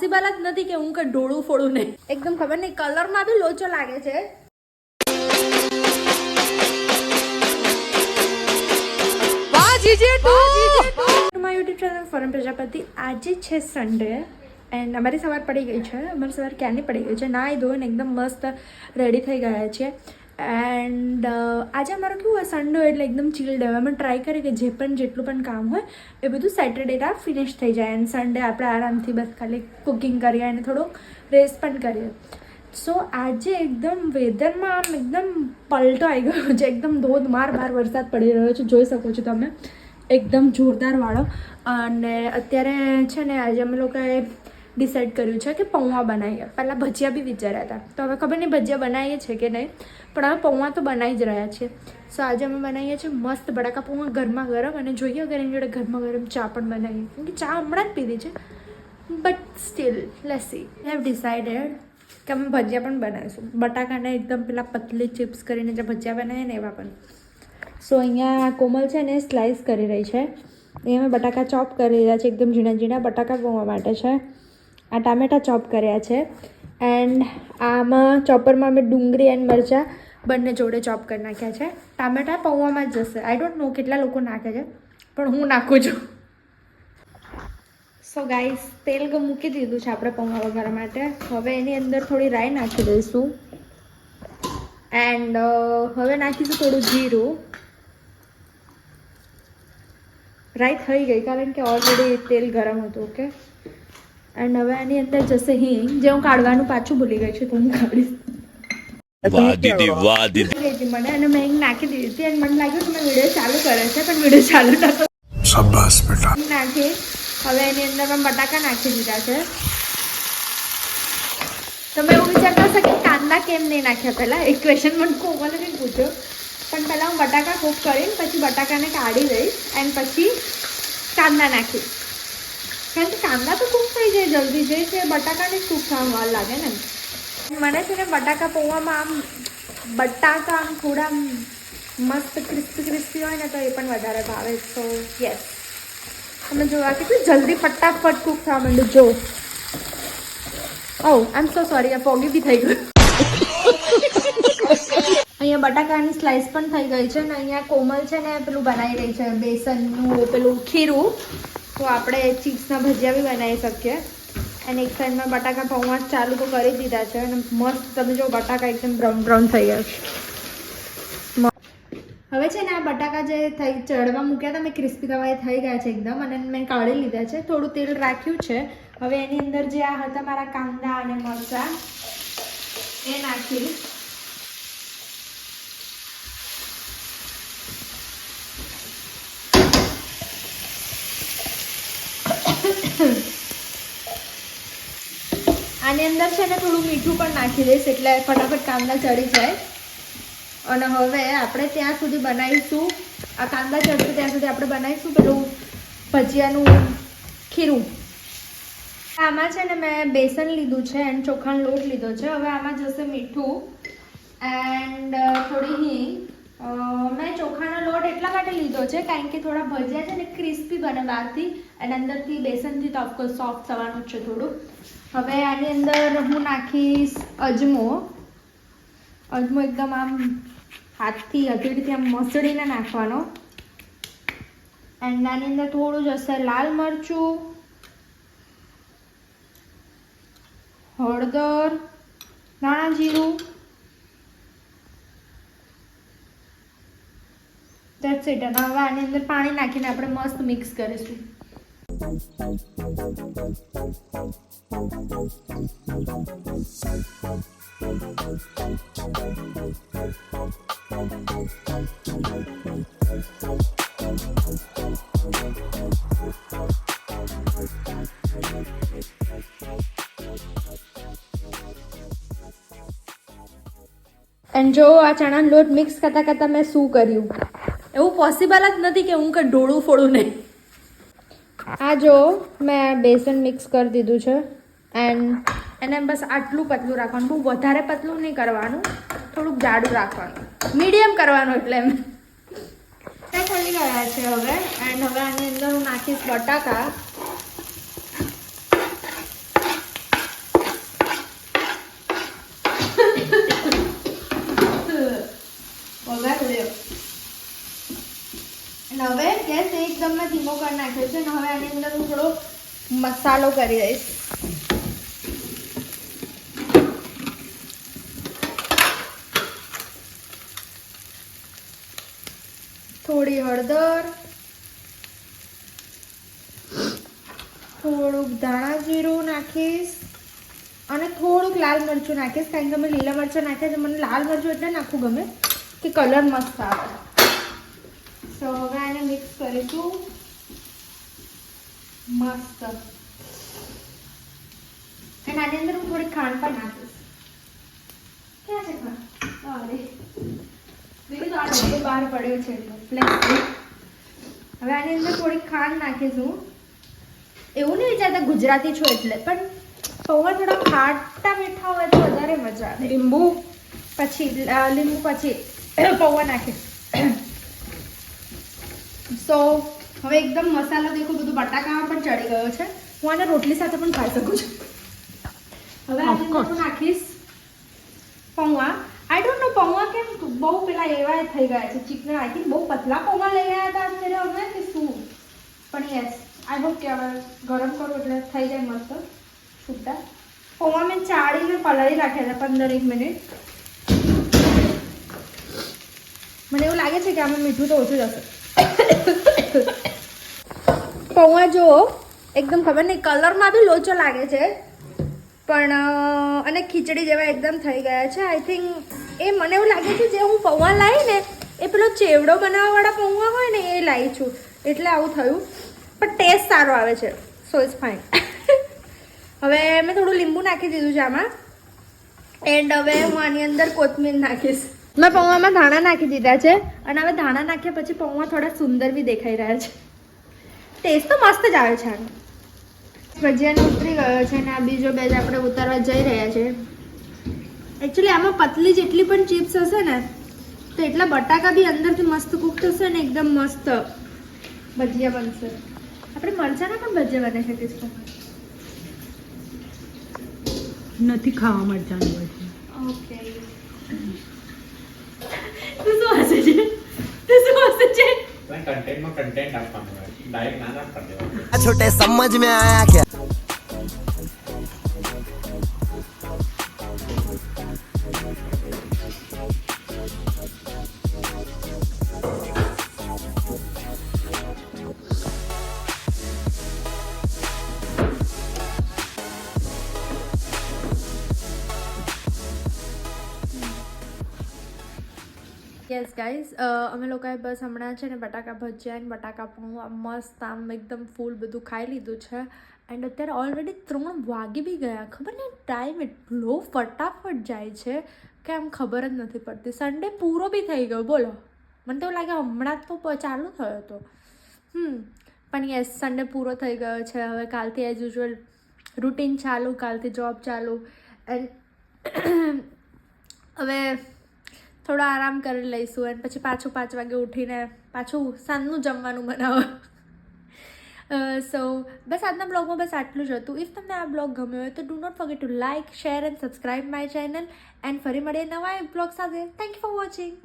Possible જ નથી કે હું કે ડોળું ફોડું નહીં. એકદમ ખબર નહીં, કલરમાં બી લોચો લાગે છે. YouTube channel foreign Prajapati. આજે છે સન્ડે એન્ડ અમારી સવાર પડી ગઈ છે. અમારી સવાર ક્યારની પડી ગઈ છે. નાહી ધોઈને એકદમ મસ્ત રેડી થઈ ગયા છે. એન્ડ આજે અમારું કેવું હોય, સન્ડે એટલે એકદમ ચીલ ડે. અમે ટ્રાય કરીએ કે જેટલું પણ કામ હોય એ બધું સેટરડેના ફિનિશ થઈ જાય એન્ડ સન્ડે આપણે આરામથી બસ ખાલી કુકિંગ કરીએ અને થોડુંક રેસ્ટ પણ કરીએ. સો આજે એકદમ વેધરમાં આમ એકદમ પલટો આવી ગયો છે. એકદમ ધોધમાર બહાર વરસાદ પડી રહ્યો છે, જોઈ શકો છો તમે, એકદમ જોરદાર વાળો. અને અત્યારે છે ને આજે અમે લોકોએ ડિસાઈડ કર્યું છે કે પૌવા બનાવીએ. પહેલાં ભજીયા બી વિચાર્યા હતા, તો હવે ખબર નહીં ભજીયા બનાવીએ છીએ કે નહીં, પણ હવે પૌવા તો બનાવી જ રહ્યા છીએ. સો આજે અમે બનાવીએ છીએ મસ્ત બટાકા પૌવા ગરમા ગરમ, અને જોઈએ અગર એની જોડે ગરમા ગરમ ચા પણ બનાવીએ, કેમ કે ચા હમણાં જ પીધી છે. But still let's see. I have decided કે અમે ભજીયા પણ બનાવીશું. બટાકાને એકદમ પેલા પતલી ચિપ્સ કરીને જે ભજીયા બનાવીએ ને એવા પણ. સો અહીંયા કોમલ છે ને સ્લાઇસ કરી રહી છે. એ અમે બટાકા ચોપ કરી રહ્યા છે, એકદમ ઝીણા ઝીણા બટાકા પૌવા માટે છે. આ ટામેટા ચોપ કર્યા છે એન્ડ આમાં ચોપરમાં અમે ડુંગળી એન્ડ મરચાં બંને જોડે ચોપ કરી નાખ્યા છે. ટામેટા પૌવામાં જ જશે. આઈ ડોન્ટ નો કેટલા લોકો નાખે છે, પણ હું નાખું છું. સો ગાઈસ, તેલ મૂકી દીધું છે આપણે પૌવા વઘારવા માટે. હવે એની અંદર થોડી રાઈ નાખી દઈશું એન્ડ હવે નાખીશું થોડું જીરું. રાઈ થઈ ગઈ કારણ કે ઓલરેડી તેલ ગરમ હતું. ઓકે, એન્ડ હવે આની અંદર જશે હિંગ, જે હું કાઢવાનું પાછું ભૂલી ગઈ છું, તો હું કાઢીશ. મને અને મેં હિંગ નાખી દીધી હતી અને મને લાગ્યું કે મેં વિડીયો ચાલુ કરે છે, પણ વિડીયો ચાલુ નતો. શાબાશ બેટા. નાખી હવે એની અંદર મેં બટાકા નાખી દીધા છે. તમે એવું વિચારતા હશો કે કાંદા કેમ નહીં નાખ્યા? પહેલાં એક ક્વેશ્ચન મને કોમલે નહીં પૂછ્યો, પણ પહેલાં હું બટાકા કૂક કરીને પછી બટાકાને કાઢી દઈશ એન્ડ પછી કાંદા નાખીશ. કારણ કે કાંદા તો કૂક થઈ જાય જલ્દી, જે છે બટાકાને કૂક થવામાં વાર લાગે ને. મને છે ને બટાકા પૌવામાં આમ બટાકા આમ થોડા મસ્ત ક્રિસ્પી હોય ને તો એ પણ વધારે ભાવે. સો યસ, તમે જોવા કેટલું જલ્દી ફટાફટ કૂક થવા માંડ્યું. જો ઓહ, આઈ એમ સો સોરી, આ પોગી બી થઈ ગયું. અહીંયા બટાકાની સ્લાઇસ પણ થઈ ગઈ છે ને અહીંયા કોમલ છે ને પેલું બનાવી રહી છે બેસનનું પેલું ખીરું. તો આપણે ચીપ્સના ભજીયા બી બનાવી શકીએ. અને એક સાઈડમાં બટાકા પૌવા ચાલુ તો કરી દીધા છે અને મસ્ત તમે જો બટાકા એકદમ બ્રાઉન બ્રાઉન થઈ ગયા છે. હવે છે ને આ બટાકા જે ચડવા મૂક્યા હતા મેં ક્રિસ્પી થવા એ થઈ ગયા છે એકદમ, અને મેં કાઢી લીધા છે. થોડું તેલ રાખ્યું છે. હવે એની અંદર જે આ હતા મારા કાંદા અને મરચાં એ નાખી આની અંદર છે ને થોડું મીઠું પણ નાખી દઈશ એટલે ફટાફટ કાંદા ચડી જાય. અને હવે આપણે ત્યાં સુધી બનાવીશું, આ કાંદા ચડશે ત્યાં સુધી આપણે બનાવીશું પેલું ભજીયાનું ખીરું. આમાં છે ને મેં બેસન લીધું છે એન્ડ ચોખાનો લોટ લીધો છે. હવે આમાં જશે મીઠું એન્ડ થોડી હિંગ. મેં ચોખાનો લોટ એટલા માટે લીધો છે કારણ કે થોડા ભજીયા છે ને ક્રિસ્પી બને બહારથી અને અંદરથી બેસનથી તો ઓફકોર્સ સોફ્ટ થવાનું જ છે થોડું. હવે આની અંદર હું નાખીશ અજમો. અજમો એકદમ આમ હાથથી હથેળીથી આમ મસળીને નાખવાનો. એન્ડ આની અંદર થોડું જશે લાલ મરચું, હળદર, ધાણા જીરું. That's it. અને હવે આની અંદર પાણી નાખીને આપણે મસ્ત મિક્સ કરીશું. એન્ડ જો આ ચણાનો લોટ મિક્સ કરતાં કરતાં મેં શું કર્યું, એવું પોસિબલ જ નથી કે હું કે ડોળું ફોડું નહીં. આ જો મેં બેસન મિક્સ કરી દીધું છે એન્ડ એને બસ આટલું પતલું રાખવાનું, બહુ વધારે પતલું નહીં કરવાનું, થોડુંક જાડું રાખવાનું, મીડિયમ કરવાનું. એટલે એમ ખોલી ગયા છે હવે. એન્ડ હવે આની અંદર હું નાખીશ બટાકા ધીમો કરી નાખ્યો છે. અને હવે આની અંદર હું થોડો મસાલો કરી દઈશ. થોડી હળદર, થોડુંક ધાણા જીરું નાખીશ અને થોડુંક લાલ મરચું નાખીશ, કારણ કે અમે લીલા મરચાં નાખ્યા છે. મને લાલ મરચું એટલે નાખવું ગમે કે કલર મસ્ત આવે. તો હવે આને મિક્સ કરીશું મસ્ત. અને આની અંદર હું થોડી ખાંડ પણ નાખીશ. ક્યાં છે ખાંડ? અરે બીજું આ ડબ્બો બહાર પડ્યો છે એટલે. હવે આની અંદર થોડી ખાંડ નાખીશું. એવું નહીં વિચારતા ગુજરાતી છો એટલે, પણ પૌવા થોડા ખાટા મીઠા હોય તો વધારે મજા આવે. લીંબુ પછી પૌવા નાખીશ. સો હવે એકદમ મસાલો દેખો બધું બટાકામાં પણ ચડી ગયો છે. હું આને રોટલી સાથે પણ ખાઈ શકું છું. હવે આની અંદર હું નાખીશ પૌવા. આઈ ડોન્ટ નો પૌવા કેમ બહુ પેલા એવા થઈ ગયા છે ચીકના. આઈ થિંક બહુ પતલા પૌવા લઈ આવ્યા હતા અત્યારે અમે કે શું. પણ યસ, આઈ હોપ કે હવે ગરમ કરું એટલે થઈ જાય મસ્ત છૂટા. પૌવા મેં ચાળીને પલાળી રાખ્યા હતા 15-1 મિનિટ. મને એવું લાગે છે કે આમાં મીઠું તો ઓછું જશે. પૌવા જો એકદમ ખબર નહીં કલરમાં બી લોચો લાગે છે, પણ અને ખીચડી જેવા એકદમ થઈ ગયા છે. આઈ થિંક એ મને એવું લાગે છે જે હું પૌવા લાવી ને એ પેલો ચેવડો બનાવવાવાળા પૌવા હોય ને એ લાવી છું એટલે આવું થયું. પણ ટેસ્ટ સારો આવે છે, સો ઇટ્સ ફાઇન. હવે મેં થોડું લીંબુ નાખી દીધું છે આમાં. એન્ડ હવે હું આની અંદર કોથમીર નાખીશ. મેં પૌવામાં ધાણા નાખી દીધા છે અને હવે ધાણા નાખ્યા પછી પૌવા થોડા સુંદર બી દેખાઈ રહ્યા છે. ટેસ્ટ તો મસ્ત જ આવે છે આનો. ભજીયાને ઉતરી ગયો છે અને આ બીજો બેચ આપણે ઉતારવા જઈ રહ્યા છે. એકચ્યુઅલી આમાં પતલી જેટલી પણ ચિપ્સ હશે ને તો એટલા બટાકા બી અંદરથી મસ્ત કૂક થશે ને એકદમ મસ્ત ભજીયા બનશે. આપણે મરચાંના પણ ભજીયા બનાવી શકીશું. નથી ખાવા મરચાંનું ભજીયા. ઓકે. તું શું હશે છે? कंटेंट में कंटेंट आपका डायरेक्ट ना कर देगा. छोटे समझ में आया क्या? યસ ગાઈઝ, અમે લોકોએ બસ હમણાં છે ને બટાકા ભજીયા અને બટાકા પૌવા મસ્ત આમ એકદમ ફૂલ બધું ખાઈ લીધું છે. એન્ડ અત્યારે ઓલરેડી 3 વાગી બી ગયા. ખબર નહીં ટાઈમ એટલો ફટાફટ જાય છે કે આમ ખબર જ નથી પડતી. સન્ડે પૂરો બી થઈ ગયો બોલો. મને તો એવું લાગે હમણાં જ તો ચાલુ થયો હતો. પણ યસ, સન્ડે પૂરો થઈ ગયો છે. હવે કાલથી એઝ યુઝ્યુઅલ રૂટીન ચાલુ, કાલથી જોબ ચાલુ. એન્ડ હવે થોડો આરામ કરી લઈશું અને પછી પાછું 5 વાગે ઉઠીને પાછું સાંજનું જમવાનું બનાવો. સો બસ આજના બ્લોગમાં બસ આટલું જ હતું. ઇફ તમને આ બ્લોગ ગમ્યો હોય તો do not forget to like, share and subscribe my channel. And ફરી મળીએ નવા બ્લોગ સાથે. Thank you for watching.